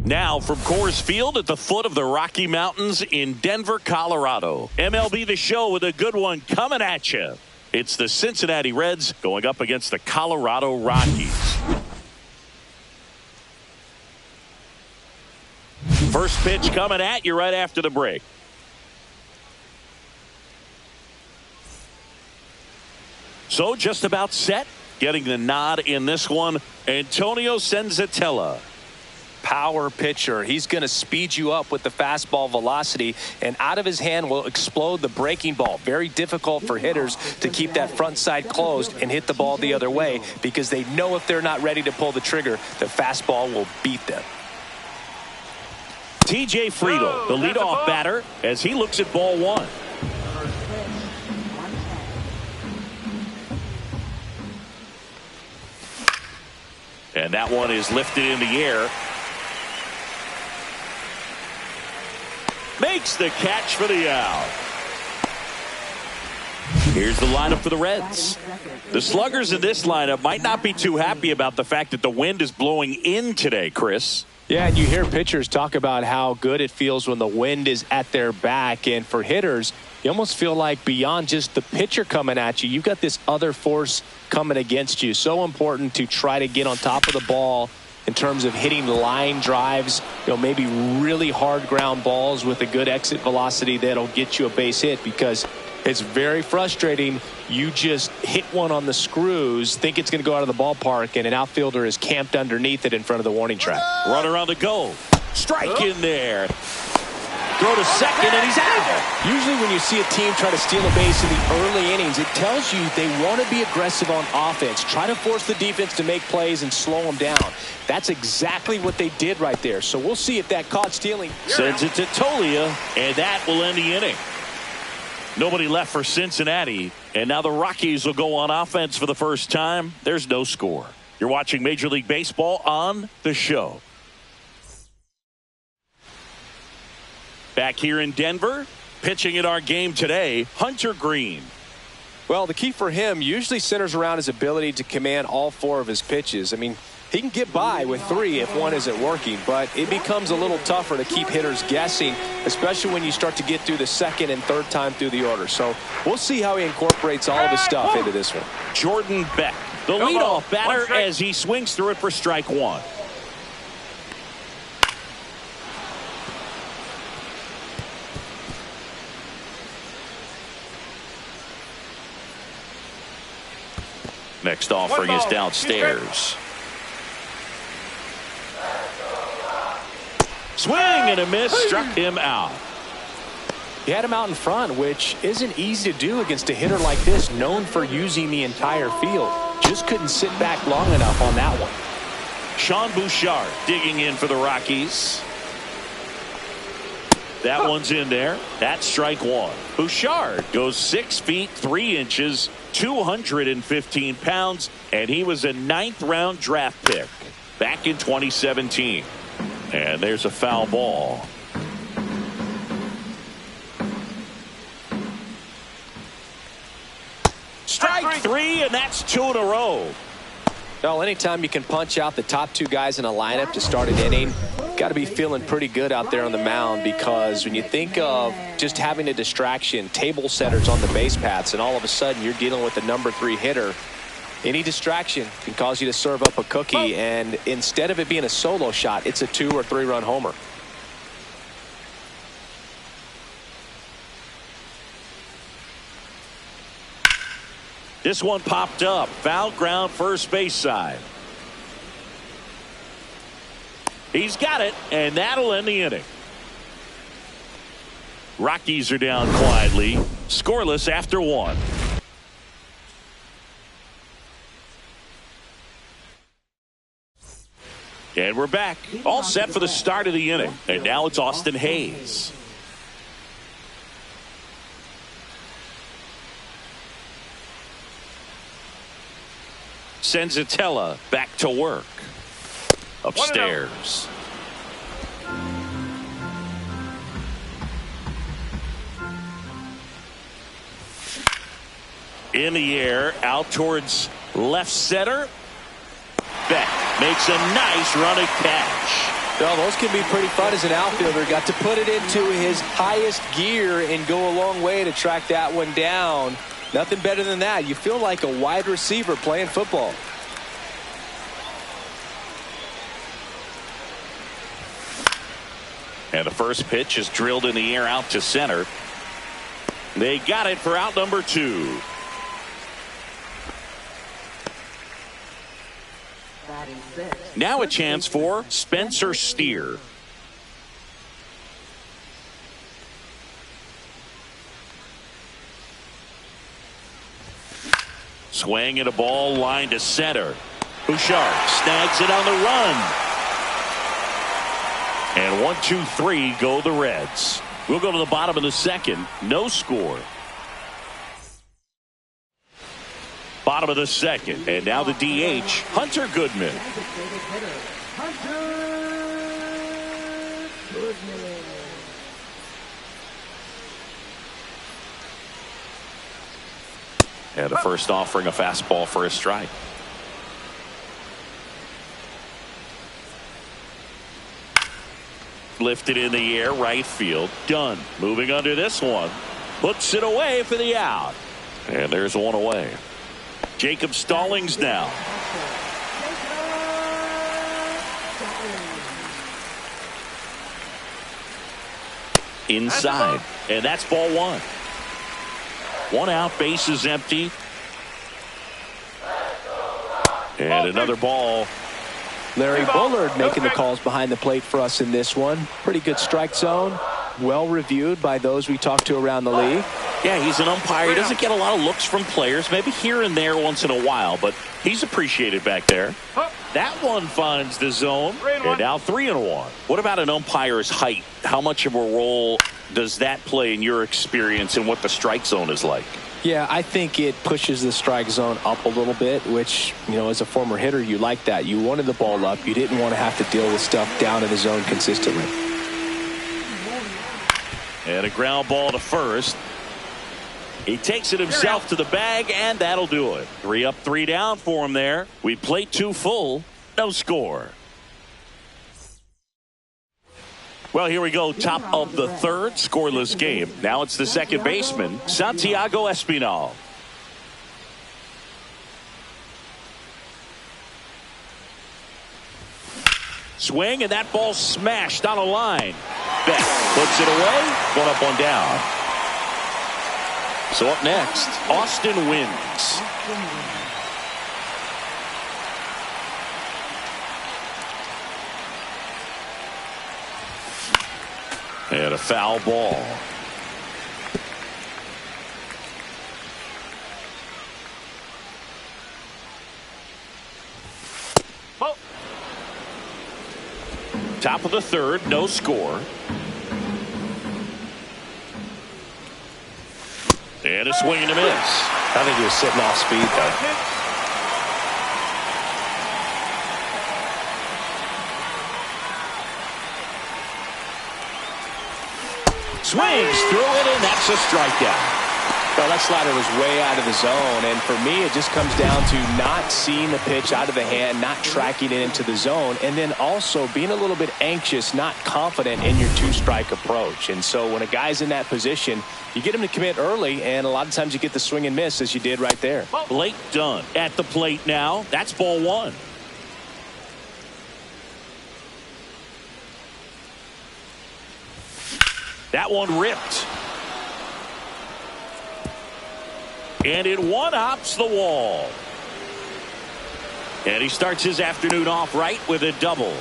Now from Coors Field at the foot of the Rocky Mountains in Denver, Colorado. MLB The Show with a good one coming at you. It's the Cincinnati Reds going up against the Colorado Rockies. First pitch coming at you right after the break. So just about set. Getting the nod in this one, Antonio Senzatella. Power pitcher. He's going to speed you up with the fastball velocity, and out of his hand will explode the breaking ball. Very difficult for hitters to keep that front side closed and hit the ball the other way, because they know if they're not ready to pull the trigger, the fastball will beat them. TJ Friedel, the leadoff batter, as he looks at ball one. And that one is lifted in the air. Makes the catch for the out. Here's the lineup for the Reds. The sluggers in this lineup might not be too happy about the fact that the wind is blowing in today, Chris. Yeah, and you hear pitchers talk about how good it feels when the wind is at their back. And for hitters, you almost feel like beyond just the pitcher coming at you, you've got this other force coming against you. So important to try to get on top of the ball in terms of hitting line drives, maybe really hard ground balls with a good exit velocity that'll get you a base hit, because it's very frustrating. You just hit one on the screws, think it's going to go out of the ballpark, and an outfielder is camped underneath it in front of the warning track. Runner on the go. Strike in there. Throw to second, and he's out. Usually when you see a team try to steal a base in the early innings, it tells you they want to be aggressive on offense. Try to force the defense to make plays and slow them down. That's exactly what they did right there. So we'll see if that caught stealing. Sends it to Tolia, and that will end the inning. Nobody left for Cincinnati, and now the Rockies will go on offense for the first time. There's no score. You're watching Major League Baseball on The Show. Back here in Denver, pitching in our game today, Hunter Green. Well, the key for him usually centers around his ability to command all four of his pitches. I mean, he can get by with three if one isn't working, but it becomes a little tougher to keep hitters guessing, especially when you start to get through the second and third time through the order. So we'll see how he incorporates all of his stuff into this one. Jordan Beck, the leadoff batter, as he swings through it for strike one. Next offering is downstairs. Swing and a miss, struck him out. He had him out in front, which isn't easy to do against a hitter like this, known for using the entire field. Just couldn't sit back long enough on that one. Sean Bouchard digging in for the Rockies. That one's in there. That's strike one. Bouchard goes 6 feet 3 inches, 215 pounds, and he was a 9th round draft pick back in 2017. And there's a foul ball. Strike three, and that's 2 in a row. Well, anytime you can punch out the top two guys in a lineup to start an inning, got to be feeling pretty good out there on the mound, because when you think of just having a distraction, table setters on the base paths, and all of a sudden you're dealing with the number 3 hitter, any distraction can cause you to serve up a cookie, and instead of it being a solo shot, it's a 2 or 3 run homer. This one popped up. Foul ground, first base side. He's got it, and that'll end the inning. Rockies are down quietly, scoreless after 1. And we're back, all set for the start of the inning. And now it's Austin Hayes. Senzatella back to work. Upstairs. In the air, out towards left center. Beck makes a nice running catch. Well, those can be pretty fun as an outfielder. Got to put it into his highest gear and go a long way to track that one down. Nothing better than that. You feel like a wide receiver playing football. And the first pitch is drilled in the air out to center. They got it for out number 2. Now a chance for Spencer Steer. Swing and a ball line to center. Bouchard snags it on the run. And 1, 2, 3 go the Reds. We'll go to the bottom of the second. No score. Bottom of the second. And now the DH, Hunter Goodman. And the first offering a fastball for a strike. Lifted in the air, right field. Done. Moving under this one. Puts it away for the out. And there's one away. Jacob Stallings now. Inside. And that's ball 1. 1 out, base is empty. And another ball. Larry Bullard making the calls behind the plate for us in this one. Pretty good strike zone. Well reviewed by those we talked to around the league. Yeah, he's an umpire. He doesn't get a lot of looks from players, maybe here and there once in a while, but he's appreciated back there. That one finds the zone, and now 3-1. What about an umpire's height? How much of a role does that play in your experience and what the strike zone is like? Yeah, I think it pushes the strike zone up a little bit, which, you know, as a former hitter, you like that. You wanted the ball up. You didn't want to have to deal with stuff down in the zone consistently. And a ground ball to first. He takes it himself to the bag, and that'll do it. 3 up, 3 down for him there. We played 2 full. No score. Well, here we go. Top of the third. Scoreless game. Now it's the second baseman, Santiago Espinal. Swing, and that ball smashed on a line. Beck puts it away. 1 up, 1 down. So up next, Austin Wins. And a foul ball. Top of the third, no score. And a swing and a miss. I think he was sitting off speed there. Swings through it, and that's a strikeout. Well, that slider was way out of the zone, and for me, it just comes down to not seeing the pitch out of the hand, not tracking it into the zone, and then also being a little bit anxious, not confident in your 2-strike approach. And so when a guy's in that position, you get him to commit early, and a lot of times you get the swing and miss, as you did right there. Blake Dunn at the plate now. That's ball 1. That one ripped. And it one-hops the wall. And he starts his afternoon off right with a double.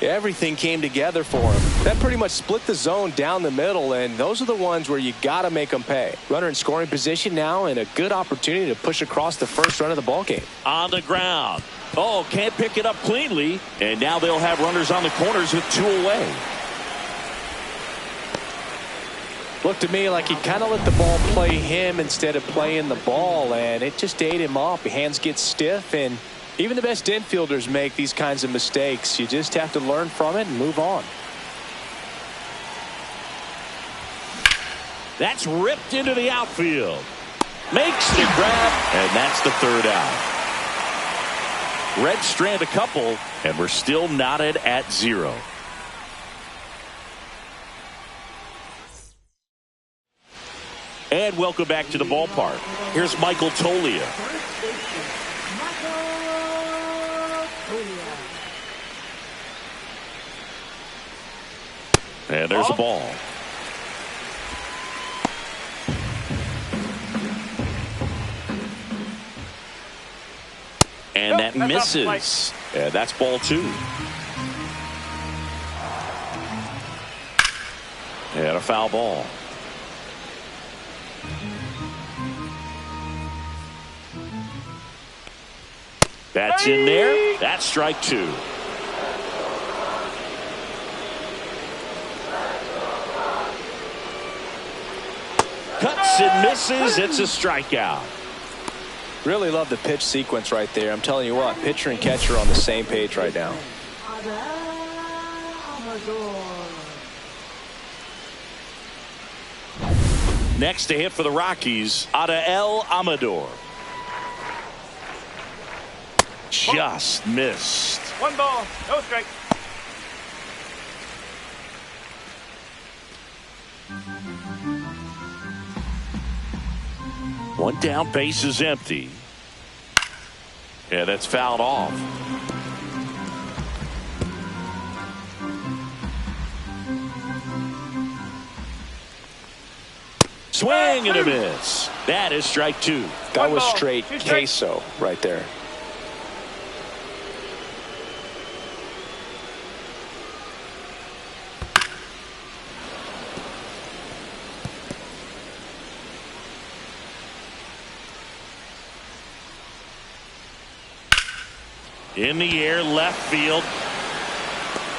Everything came together for him. That pretty much split the zone down the middle, and those are the ones where you got to make them pay. Runner in scoring position now, and a good opportunity to push across the first run of the ball game. On the ground. Oh, can't pick it up cleanly. And now they'll have runners on the corners with 2 away. Looked to me like he kind of let the ball play him instead of playing the ball, and it just ate him up. Hands get stiff, and even the best infielders make these kinds of mistakes. You just have to learn from it and move on. That's ripped into the outfield. Makes the grab, and that's the 3rd out. Reds strand a couple, And we're still knotted at 0. And welcome back to the ballpark. Here's Michael Tolia. And there's a ball. And that misses. And that's ball 2. And a foul ball. That's in there. That's strike 2. Cuts and misses. It's a strikeout. Really love the pitch sequence right there. I'm telling you what, pitcher and catcher are on the same page right now. Next to hit for the Rockies, Adael Amador. Just missed. 1 ball, no strike. One down, base is empty. Yeah, that's fouled off. Swing and a miss. That is strike 2. That was straight queso right there. In the air, left field.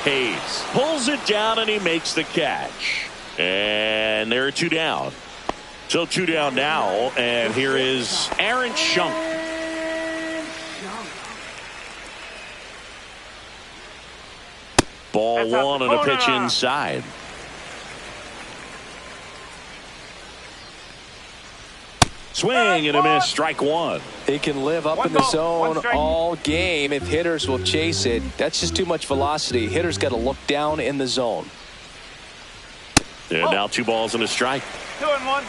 Hayes pulls it down and he makes the catch. And there are 2 down. So 2 down now, and here is Aaron Schunk. Ball 1 and a pitch inside. Swing and a miss, strike 1. He can live up in the zone all game if hitters will chase it. That's just too much velocity. Hitters got to look down in the zone. And now 2 balls and a strike. 2-1.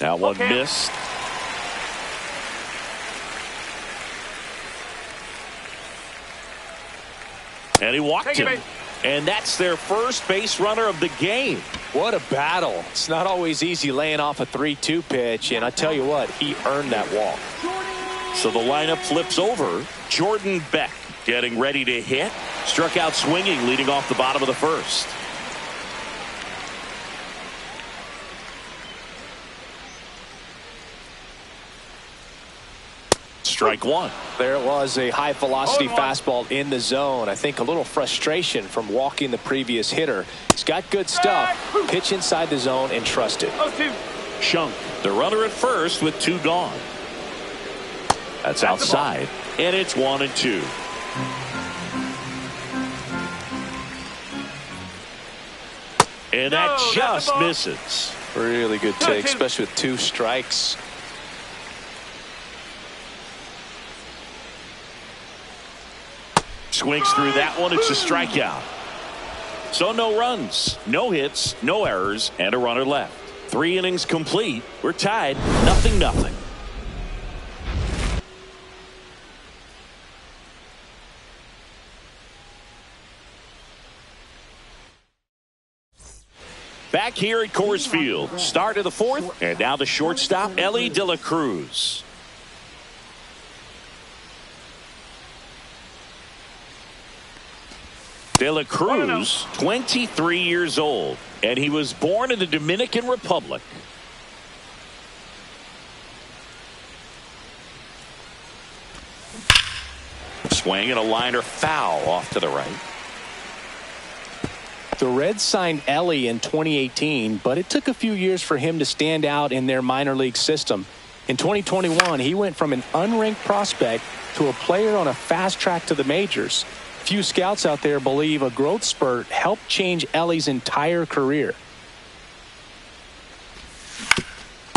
That one missed. And he walked him. And that's their first base runner of the game. What a battle. It's not always easy laying off a 3-2 pitch. And I tell you what, he earned that walk. So the lineup flips over. Jordan Beck getting ready to hit. Struck out swinging, leading off the bottom of the first. Strike 1. There it was, a high velocity fastball in the zone. I think a little frustration from walking the previous hitter. He's got good stuff. Pitch inside the zone and trust it. Schunk, the runner at first with 2 gone. That's outside. And it's 1-2. And that just misses. Really good take, especially with 2 strikes. Swings through that one. It's a strikeout. So no runs, no hits, no errors, and a runner left. 3 innings complete. We're tied 0-0. Back here at Coors Field. Start of the 4th. And now the shortstop, Elly De La Cruz. De La Cruz, 23 years old, and he was born in the Dominican Republic. Swing and a liner foul off to the right. The Reds signed Elly in 2018, but it took a few years for him to stand out in their minor league system. In 2021, he went from an unranked prospect to a player on a fast track to the majors. Few scouts out there believe a growth spurt helped change Ellie's entire career.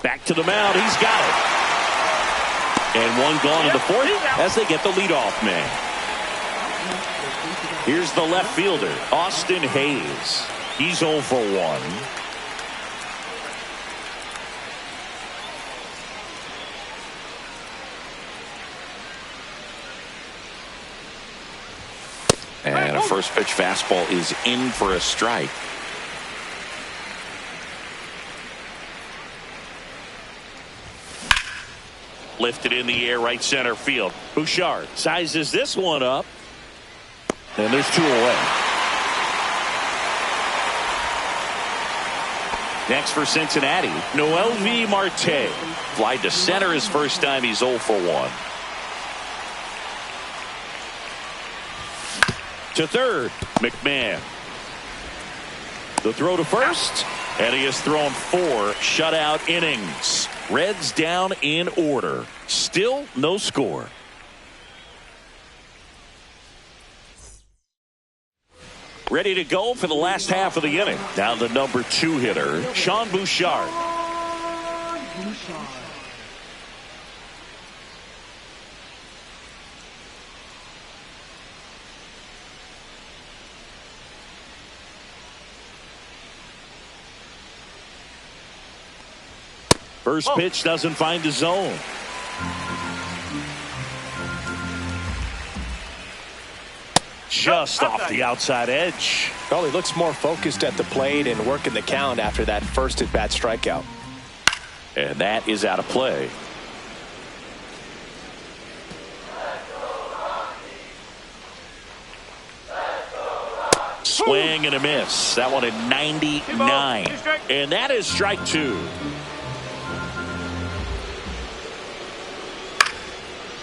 Back to the mound. He's got it. And one gone in the fourth as they get the leadoff man. Here's the left fielder, Austin Hayes. He's 0 for 1. And a first pitch fastball is in for a strike. Lifted in the air, right center field. Bouchard sizes this one up. And there's 2 away. Next for Cincinnati, Noelvi Marte. Fly to center his first time. He's 0 for 1. To third, McMahon. The throw to first, and he has thrown 4 shutout innings. Reds down in order. Still no score. Ready to go for the last half of the inning. Down the number 2 hitter, Sean Bouchard. First pitch doesn't find the zone. Just off the outside edge. Well, he looks more focused at the plate and working the count after that first at-bat strikeout. And that is out of play. Swing and a miss. That one at 99. And that is strike 2.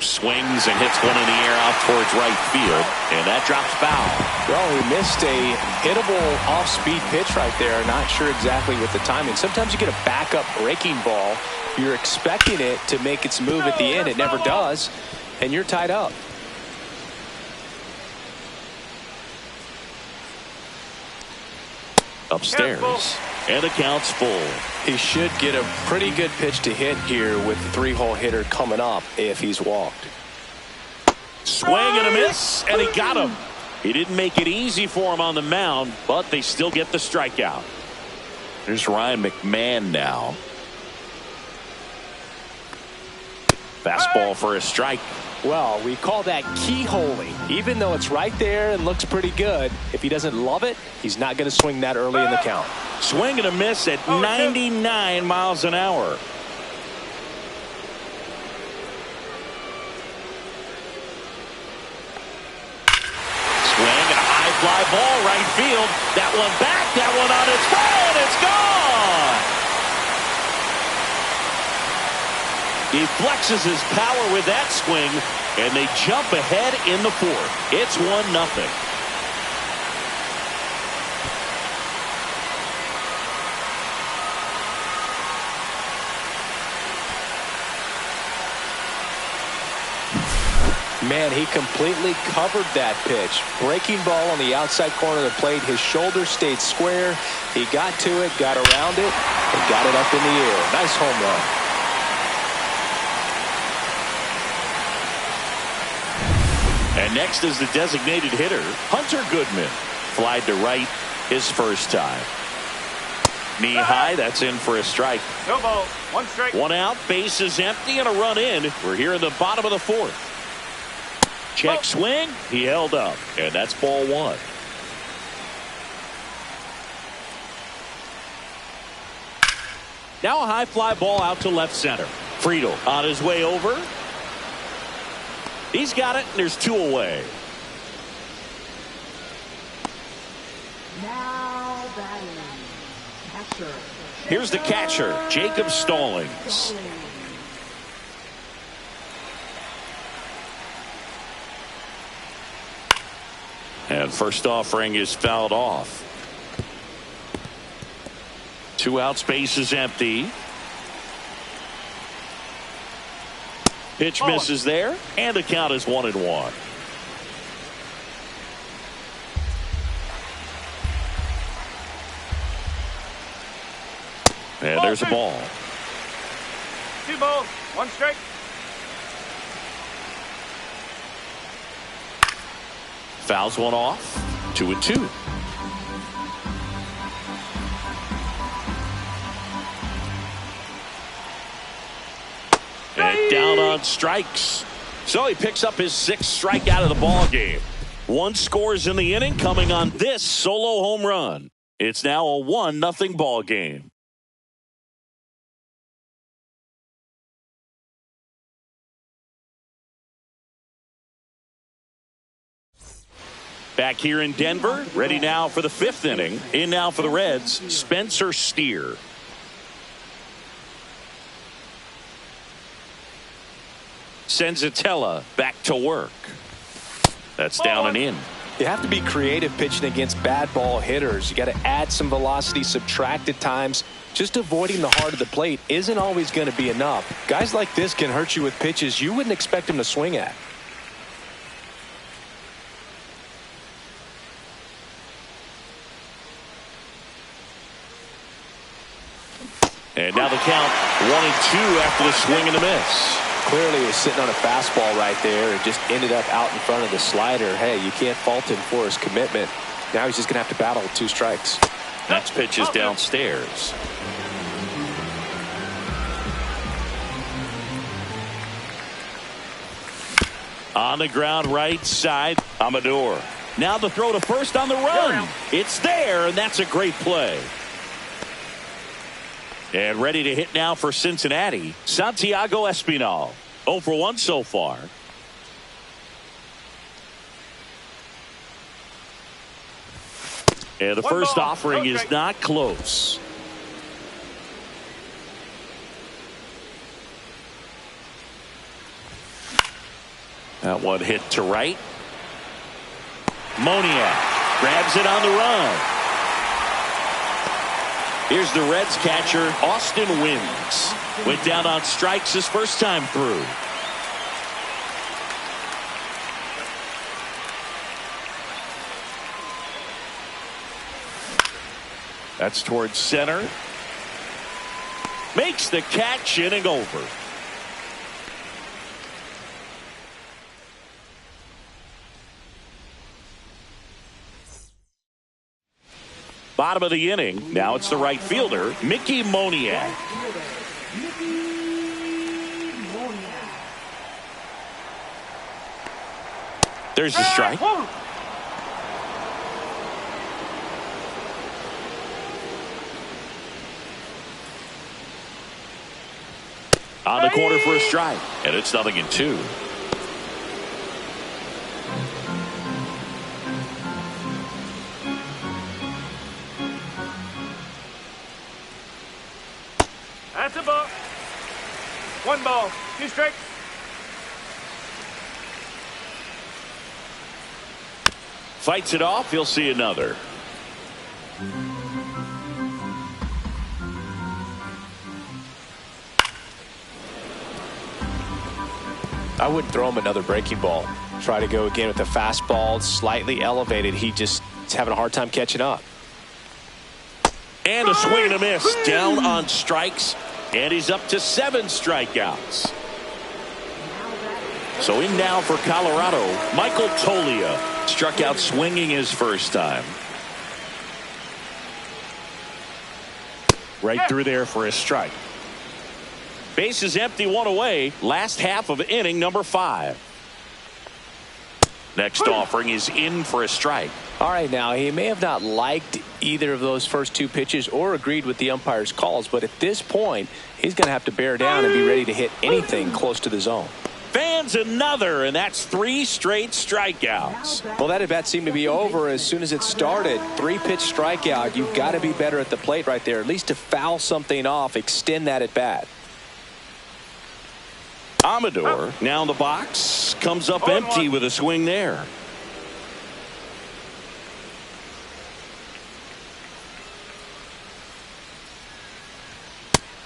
Swings and hits one in the air out towards right field, and that drops foul. Well, he missed a hittable off-speed pitch right there. Not sure exactly with the timing. Sometimes you get a backup breaking ball. You're expecting it to make its move at the end. It never does, and you're tied up. Upstairs, and the count's full. He should get a pretty good pitch to hit here with the 3-hole hitter coming up if he's walked. Swing and a miss, and he got him. He didn't make it easy for him on the mound, but they still get the strikeout. There's Ryan McMahon now. Fastball for a strike. Well, we call that keyholing. Even though it's right there and looks pretty good, if he doesn't love it, he's not going to swing that early in the count. Swing and a miss at 99 miles an hour. Swing and a high fly ball right field. That one back, that one on its way, and it's gone. He flexes his power with that swing, and they jump ahead in the fourth. It's 1-0. Man, he completely covered that pitch. Breaking ball on the outside corner of the plate. His shoulder stayed square. He got to it, got around it, and got it up in the air. Nice home run. And next is the designated hitter, Hunter Goodman. Flied to right his first time. Knee high, that's in for a strike. No ball, 1 strike. 1 out, bases empty, and a run in. We're here in the bottom of the fourth. Check swing, he held up, and that's ball 1. Now a high fly ball out to left center. Friedel on his way over. He's got it, and there's 2 away. Now batting, catcher. Here's the catcher, Jacob Stallings. And first offering is fouled off. 2 outs, base is empty. Pitch misses there, and the count is 1-1. And there's a ball. 2 balls, 1 strike. Fouls one off. 2-2. And down on strikes. So he picks up his 6th strikeout of the ball game. 1 scores in the inning coming on this solo home run. It's now a 1-0 ball game. Back here in Denver, ready now for the 5th inning. In now for the Reds, Spencer Steer. Senzatella back to work. That's down and in. You have to be creative pitching against bad ball hitters. You got to add some velocity, subtract at times. Just avoiding the heart of the plate isn't always going to be enough. Guys like this can hurt you with pitches you wouldn't expect them to swing at. And now the count 1-2 after the swing and a miss. Clearly he was sitting on a fastball right there and just ended up out in front of the slider. Hey, you can't fault him for his commitment. Now he's just going to have to battle with 2 strikes. Next pitch is downstairs. On the ground right side, Amador. Now the throw to first on the run. It's there, and that's a great play. And ready to hit now for Cincinnati, Santiago Espinal. 0 for 1 so far. And the first offering is not close. That one hit to right. Moniak grabs it on the run. Here's the Reds catcher, Austin Wynns. Went down on strikes his first time through. That's towards center. Makes the catch, inning over. Bottom of the inning. Now it's the right fielder, Mickey Moniak. There's the strike. On the corner for a strike. And it's 0-2. That's a ball. 1 ball, 2 strikes. Fights it off. He'll see another. I wouldn't throw him another breaking ball. Try to go again with the fastball, slightly elevated. He just is having a hard time catching up. And a swing and a miss. Down on strikes. And he's up to 7 strikeouts. So in now for Colorado, Michael Toglia. Struck out swinging his first time. Right through there for a strike. Base is empty, 1 away. Last half of inning number 5. Next offering is in for a strike. All right, now he may have not liked either of those first 2 pitches or agreed with the umpire's calls, but at this point he's going to have to bear down and be ready to hit anything close to the zone. Fans another, and that's 3 straight strikeouts. Well, that at bat seemed to be over as soon as it started. 3-pitch strikeout. You've got to be better at the plate right there, at least to foul something off, extend that at bat. Amador now in the box, comes up empty with a swing there.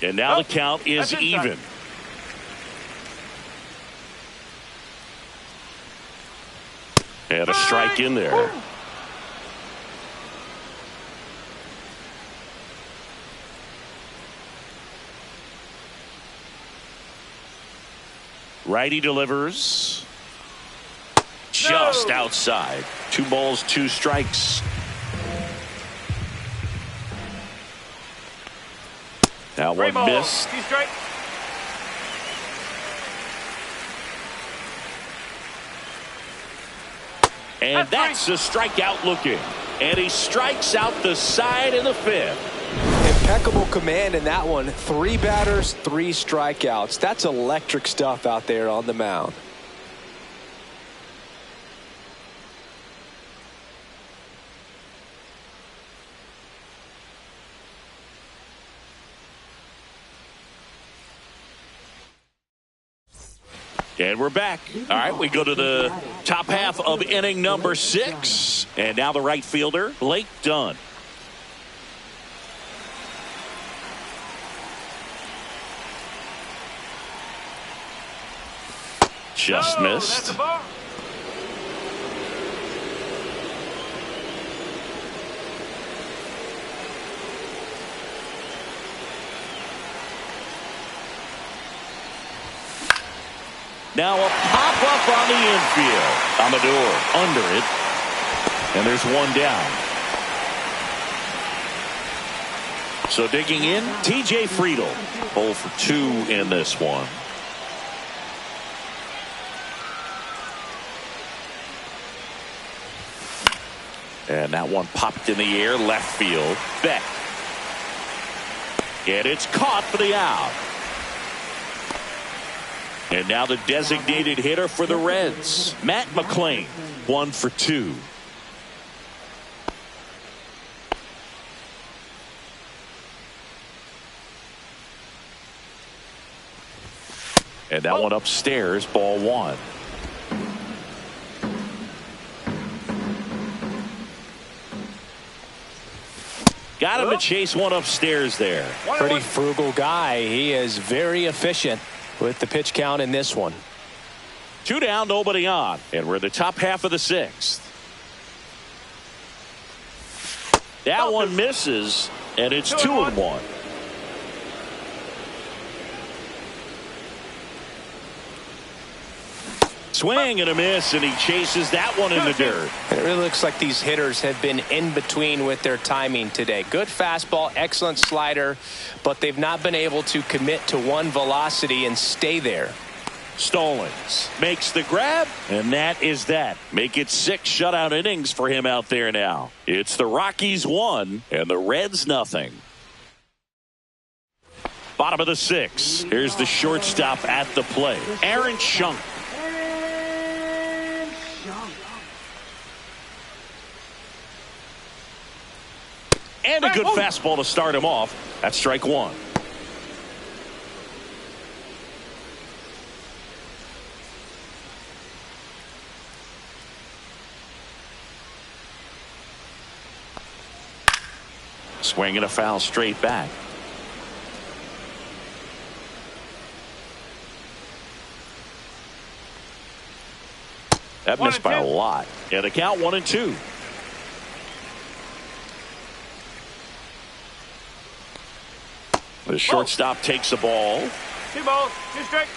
And now the count is even. And a strike in there. Righty delivers. Just outside. 2 balls, 2 strikes. That one missed. And that's a strikeout looking. And he strikes out the side in the 5th. Impeccable command in that one. 3 batters, 3 strikeouts. That's electric stuff out there on the mound. And we're back. All right, we go to the top half of inning number 6. And now the right fielder, Blake Dunn. Just missed. Now a pop-up on the infield. Amador under it. And there's one down. So digging in, TJ Friedel. 0 for 2 in this one. And that one popped in the air, left field. Beck. And it's caught for the out. And now the designated hitter for the Reds, Matt McClain. 1 for 2. And that one upstairs, ball 1. Got him to chase one upstairs there. Pretty frugal guy. He is very efficient with the pitch count in this one. 2 down, nobody on. And we're in the top half of the 6th. That one misses, and it's 2-1. Swing and a miss, and he chases that one in the dirt. It really looks like these hitters have been in between with their timing today. Good fastball, excellent slider, but they've not been able to commit to one velocity and stay there. Stallings makes the grab, and that is that. Make it 6 shutout innings for him out there now. It's the Rockies 1 and the Reds nothing. Bottom of the 6th. Here's the shortstop at the plate, Aaron Schunk. And a good fastball to start him off. That's strike 1. Swing and a foul straight back. That missed by a lot. And the count 1-2. The shortstop takes the ball. 2 balls, 2 strikes.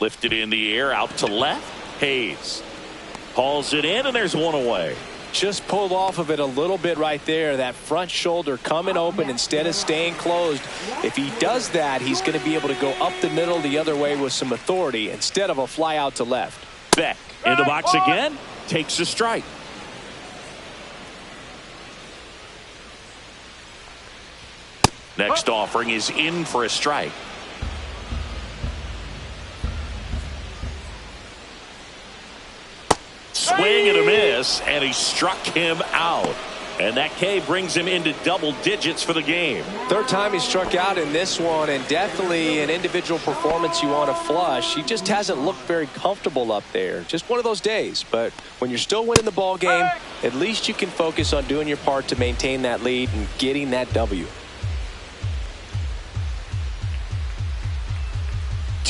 Lifted in the air, out to left. Hayes hauls it in, and there's one away. Just pulled off of it a little bit right there. That front shoulder coming open instead of staying closed. If he does that, he's going to be able to go up the middle the other way with some authority instead of a fly out to left. Beck in the box again, takes a strike. Next offering is in for a strike. Swing and a miss, and he struck him out. And that K brings him into double digits for the game. 3rd time he struck out in this one, and definitely an individual performance you want to flush. He just hasn't looked very comfortable up there. Just one of those days. But when you're still winning the ball game, at least you can focus on doing your part to maintain that lead and getting that W.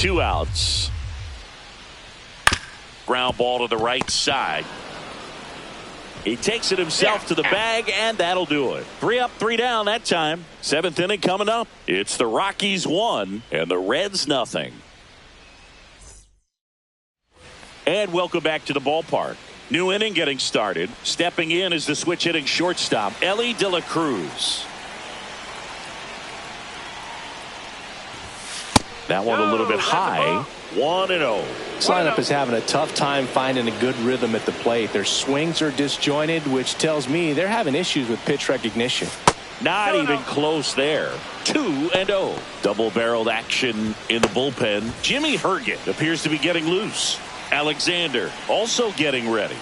2 outs. Ground ball to the right side. He takes it himself to the bag, and that'll do it. 3 up, 3 down that time. 7th inning coming up. It's the Rockies 1 and the Reds 0. And welcome back to the ballpark. New inning getting started. Stepping in is the switch hitting shortstop, Ellie De La Cruz. That one a little bit high. 1-0. This lineup is having a tough time finding a good rhythm at the plate. Their swings are disjointed, which tells me they're having issues with pitch recognition. Not even close there. 2-0. Double-barreled action in the bullpen. Jimmy Herget appears to be getting loose. Alexander also getting ready.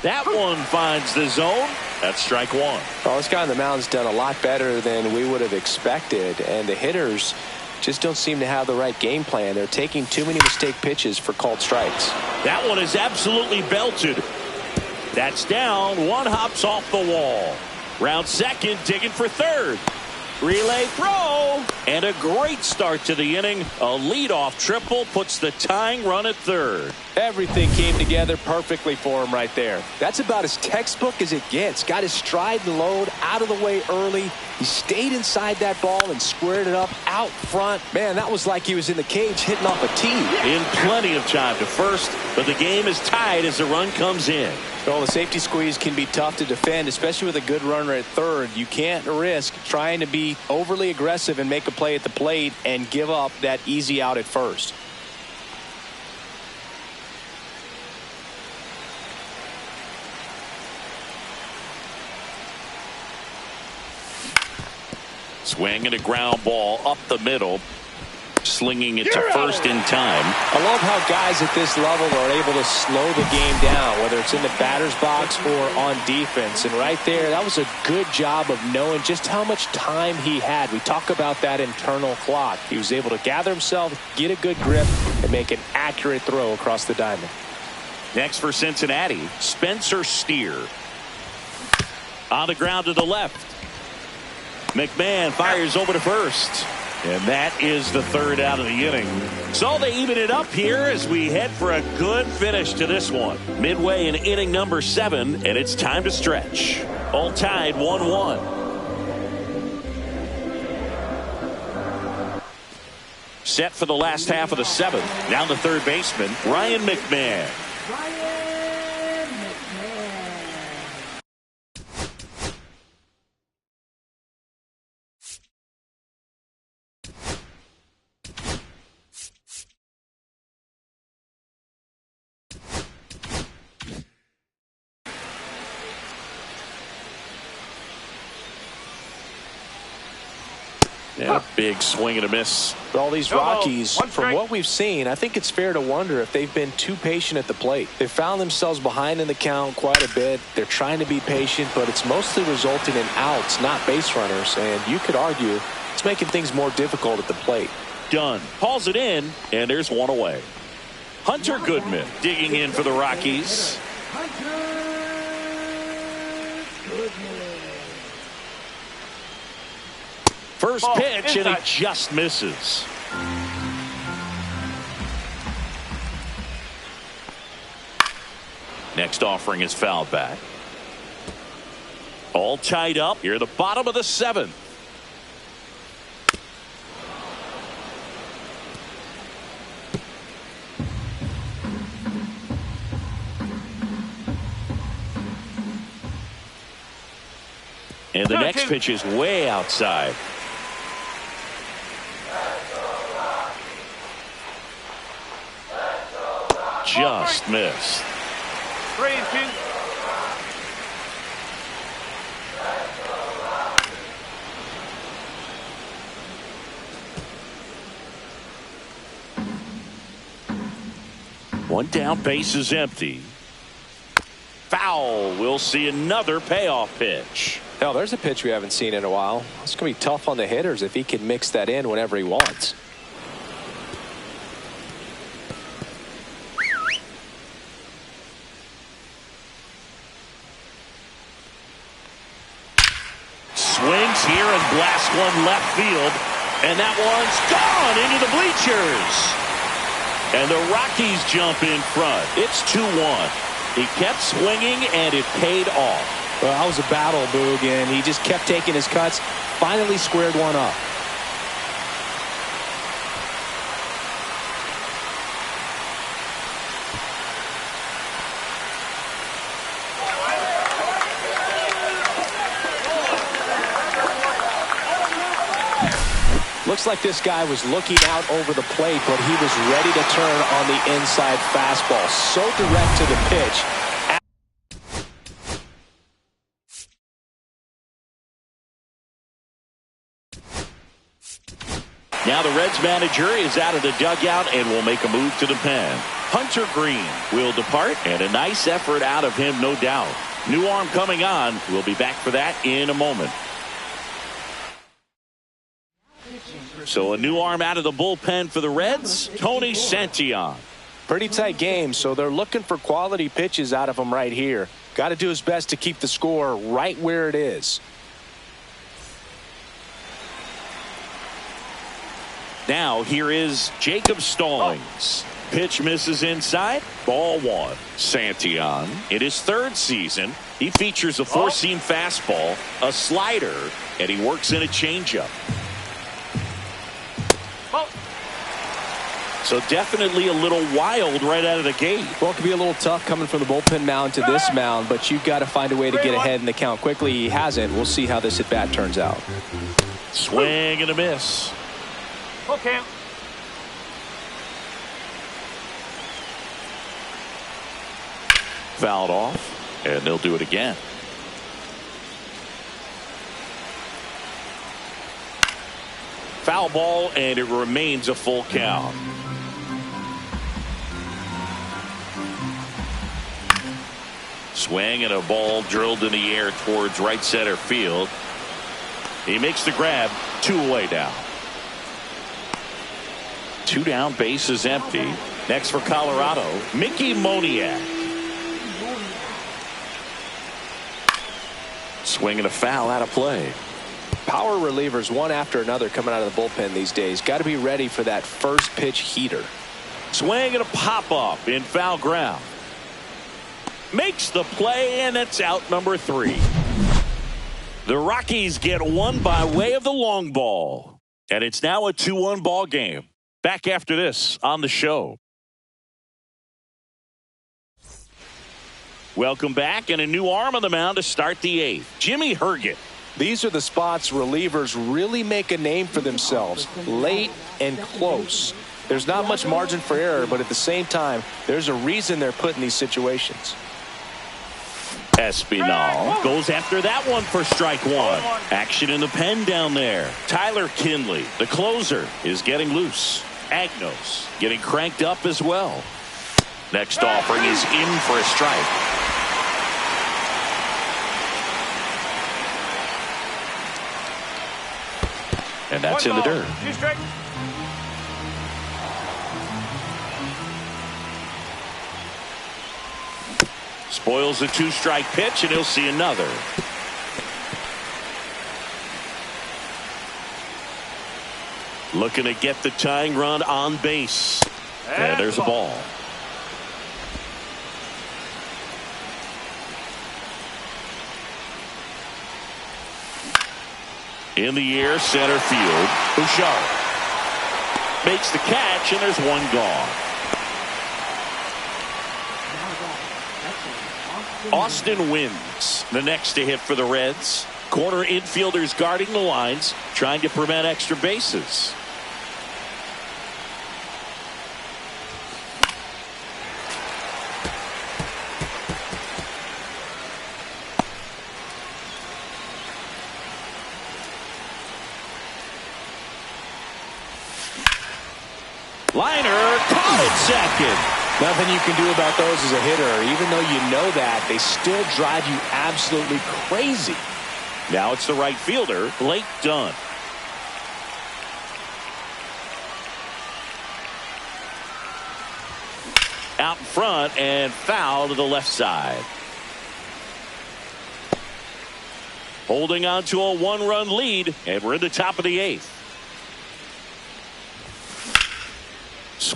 That one finds the zone. That's strike 1. Well, this guy on the mound's done a lot better than we would have expected, and the hitters just don't seem to have the right game plan. They're taking too many mistake pitches for called strikes. That one is absolutely belted. That's down. One hops off the wall. Round second, digging for third. Relay throw, and a great start to the inning. A leadoff triple puts the tying run at third. Everything came together perfectly for him right there. That's about as textbook as it gets. Got his stride and load out of the way early. He stayed inside that ball and squared it up out front. Man, that was like he was in the cage hitting off a tee. In plenty of time to first, but the game is tied as the run comes in. Well, the safety squeeze can be tough to defend, especially with a good runner at third. You can't risk trying to be overly aggressive and make a play at the plate and give up that easy out at first. Swing and a ground ball up the middle. Slinging it to first in time. I love how guys at this level are able to slow the game down, whether it's in the batter's box or on defense. And right there, that was a good job of knowing just how much time he had. We talk about that internal clock. He was able to gather himself, get a good grip, and make an accurate throw across the diamond. Next for Cincinnati, Spencer Steer. On the ground to the left. McMahon fires over to first. And that is the third out of the inning. So they even it up here as we head for a good finish to this one. Midway in inning number 7, and it's time to stretch. All tied 1-1. Set for the last half of the 7th. Down the third baseman, Ryan McMahon. And a big swing and a miss. For all these Rockies, from what we've seen, I think it's fair to wonder if they've been too patient at the plate. They've found themselves behind in the count quite a bit. They're trying to be patient, but it's mostly resulting in outs, not base runners. And you could argue it's making things more difficult at the plate. Dunn hauls it in, and there's one away. Hunter Goodman digging in for the Rockies. First pitch, and he just misses. Next offering is fouled back. All tied up here at the bottom of the 7th. And the next pitch is way outside. Just missed. 3-2. One down, base is empty. Foul. We'll see another payoff pitch. Now, there's a pitch we haven't seen in a while. It's going to be tough on the hitters if he can mix that in whenever he wants. Swings here and blasts one left field. And that one's gone into the bleachers. And the Rockies jump in front. It's 2-1. He kept swinging, and it paid off. Well, that was a battle, Boog, and he just kept taking his cuts. Finally squared one up. Looks like this guy was looking out over the plate, but he was ready to turn on the inside fastball. So direct to the pitch. Now the Reds manager is out of the dugout and will make a move to the pen. Hunter Green will depart, and a nice effort out of him, no doubt. New arm coming on. We'll be back for that in a moment. So a new arm out of the bullpen for the Reds, Tony Santillan. Pretty tight game, so they're looking for quality pitches out of him right here. Got to do his best to keep the score right where it is. Now here is Jacob Stallings. Pitch misses inside. Ball one. Santillan in his third season. He features a four-seam fastball, a slider, and he works in a changeup. So definitely a little wild right out of the gate. Well, it could be a little tough coming from the bullpen mound to this mound, but you've got to find a way to get ahead in the count quickly. He hasn't. We'll see how this at-bat turns out. Swing and a miss. Okay. Fouled off, and they'll do it again. Foul ball, and it remains a full count. Swing and a ball drilled in the air towards right center field. He makes the grab. 2 away now. 2 down, base is empty. Next for Colorado, Mickey Moniak. Swing and a foul out of play. Power relievers one after another coming out of the bullpen these days. Got to be ready for that first pitch heater. Swing and a pop up in foul ground. Makes the play, and it's out number 3. The Rockies get one by way of the long ball, and it's now a 2-1 ball game. Back after this on the show. Welcome back, and a new arm on the mound to start the 8th. Jimmy Herget. These are the spots relievers really make a name for themselves, late and close. There's not much margin for error, but at the same time, there's a reason they're put in these situations. Espinal goes after that one for strike 1. Action in the pen down there. Tyler Kinley, the closer, is getting loose. Agnos getting cranked up as well. Next offering is in for a strike. And that's in the dirt. 2 strikes. Spoils a 2-strike pitch, and he'll see another. Looking to get the tying run on base. And there's a ball. In the air, center field. Bouchard makes the catch, and there's one gone. Austin wins. The next to hit for the Reds. Corner infielders guarding the lines, trying to prevent extra bases. Liner caught at second. Nothing you can do about those as a hitter. Even though you know that, they still drive you absolutely crazy. Now it's the right fielder, Blake Dunn. Out in front and foul to the left side. Holding on to a 1-run lead, and we're in the top of the 8th.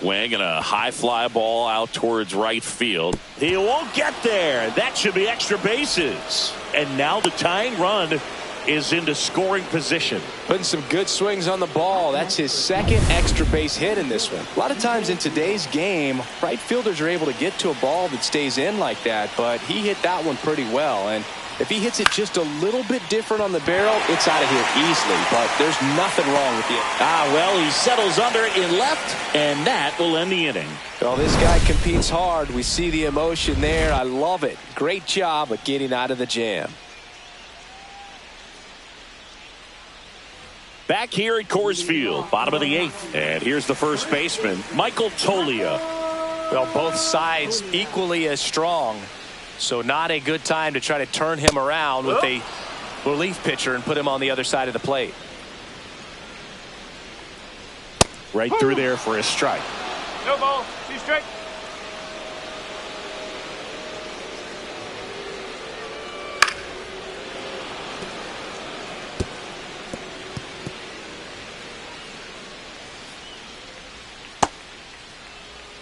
swing and a high fly ball out towards right field. He won't get there. That should be extra bases. And now the tying run is into scoring position. Putting some good swings on the ball. That's his second extra base hit in this one. A lot of times in today's game, right fielders are able to get to a ball that stays in like that, but he hit that one pretty well. And if he hits it just a little bit different on the barrel, it's out of here easily, but there's nothing wrong with it. Well, he settles under in left, and that will end the inning. Well, this guy competes hard. We see the emotion there. I love it. Great job of getting out of the jam. Back here at Coors Field, bottom of the 8th. And here's the first baseman, Michael Toglia. Well, both sides equally as strong. So not a good time to try to turn him around with a relief pitcher and put him on the other side of the plate. Right through there for a strike. No ball. 2 strikes.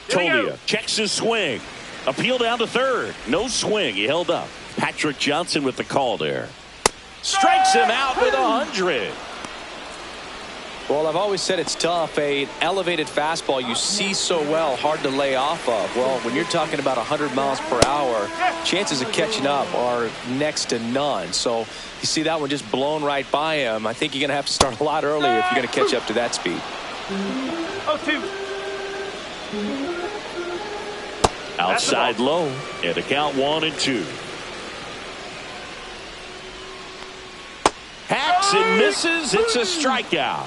Toglia checks his swing. Appeal down to third. No swing. He held up. Patrick Johnson with the call there. Strikes him out with 100. Well, I've always said it's tough. An elevated fastball you see so well, hard to lay off of. Well, when you're talking about 100 miles per hour, chances of catching up are next to none. So you see that one just blown right by him. I think you're going to have to start a lot earlier if you're going to catch up to that speed. 0-2. Outside low, and a count 1-2. Hacks and misses. It's a strikeout.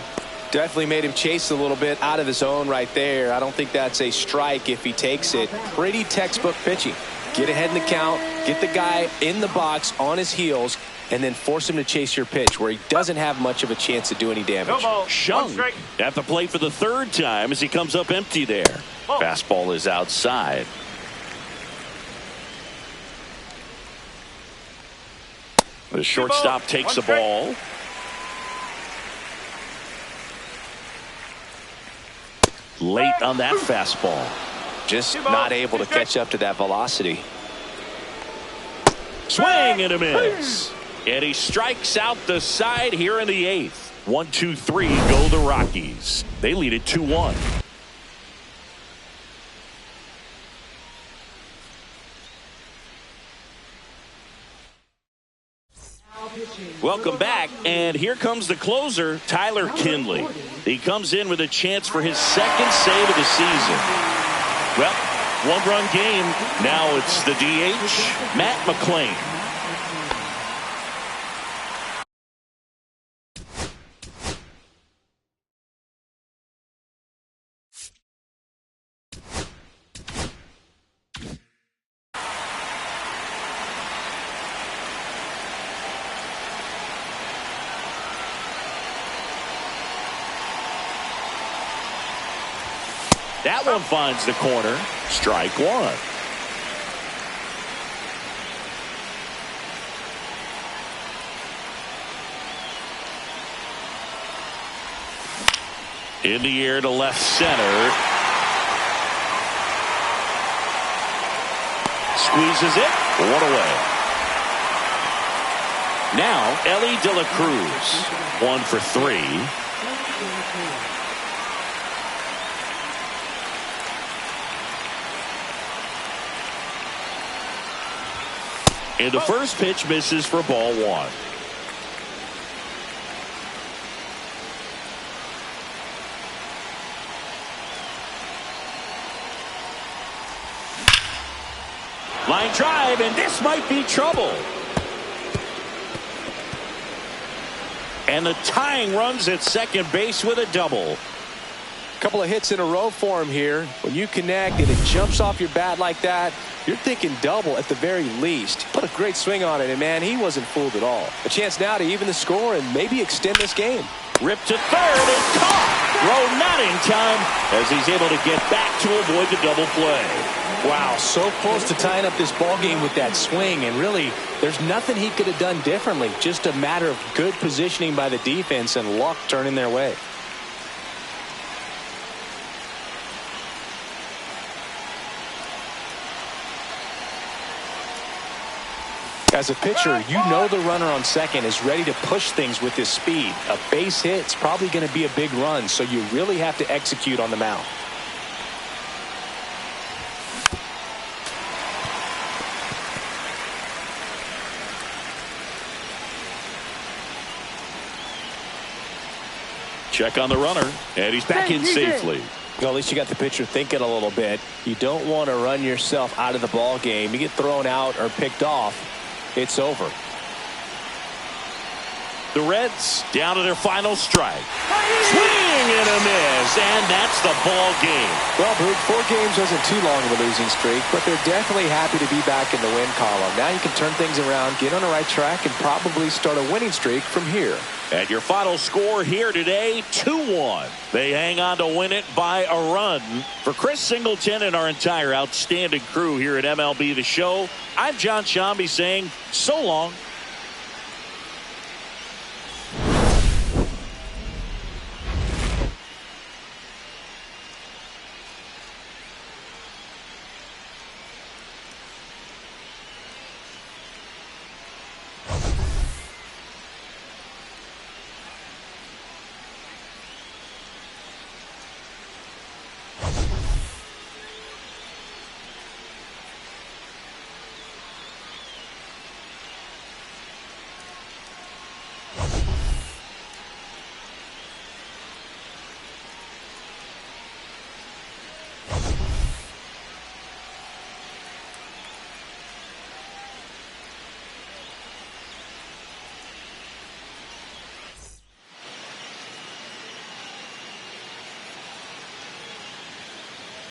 Definitely made him chase a little bit out of his own right there. I don't think that's a strike if he takes it. Pretty textbook pitching. Get ahead in the count, get the guy in the box on his heels, and then force him to chase your pitch where he doesn't have much of a chance to do any damage. No ball. Shung at the plate for the 3rd time as he comes up empty there. Fastball is outside. The shortstop takes the ball. Late on that fastball. Just not able to catch up to that velocity. Swing and a miss. And he strikes out the side here in the 8th. 1-2-3 go the Rockies. They lead it 2-1. Welcome back, and here comes the closer, Tyler Kinley. He comes in with a chance for his 2nd save of the season. Well, 1-run game. Now it's the DH, Matt McClain. That one finds the corner. Strike 1. In the air to left center. Squeezes it. 1 away. Now Ellie De La Cruz. 1 for 3. And the first pitch misses for ball 1. Line drive, and this might be trouble. And the tying runs at second base with a double. Couple of hits in a row for him here. When you connect and it jumps off your bat like that, you're thinking double at the very least. Put a great swing on it, and man, he wasn't fooled at all. A chance now to even the score and maybe extend this game. Ripped to third and caught. Throw not in time as he's able to get back to avoid the double play. Wow, so close to tying up this ball game with that swing, and really there's nothing he could have done differently. Just a matter of good positioning by the defense and luck turning their way. As a pitcher, you know the runner on second is ready to push things with his speed. A base hit's probably going to be a big run, so you really have to execute on the mound. Check on the runner, and he's back in safely. Well, at least you got the pitcher thinking a little bit. You don't want to run yourself out of the ball game. You get thrown out or picked off, it's over. The Reds down to their final strike. Swing and a miss, and that's the ball game. Well, Boog, 4 games wasn't too long of a losing streak, but they're definitely happy to be back in the win column. Now you can turn things around, get on the right track, and probably start a winning streak from here. And your final score here today, 2-1. They hang on to win it by a run. For Chris Singleton and our entire outstanding crew here at MLB The Show, I'm John Shambi saying so long.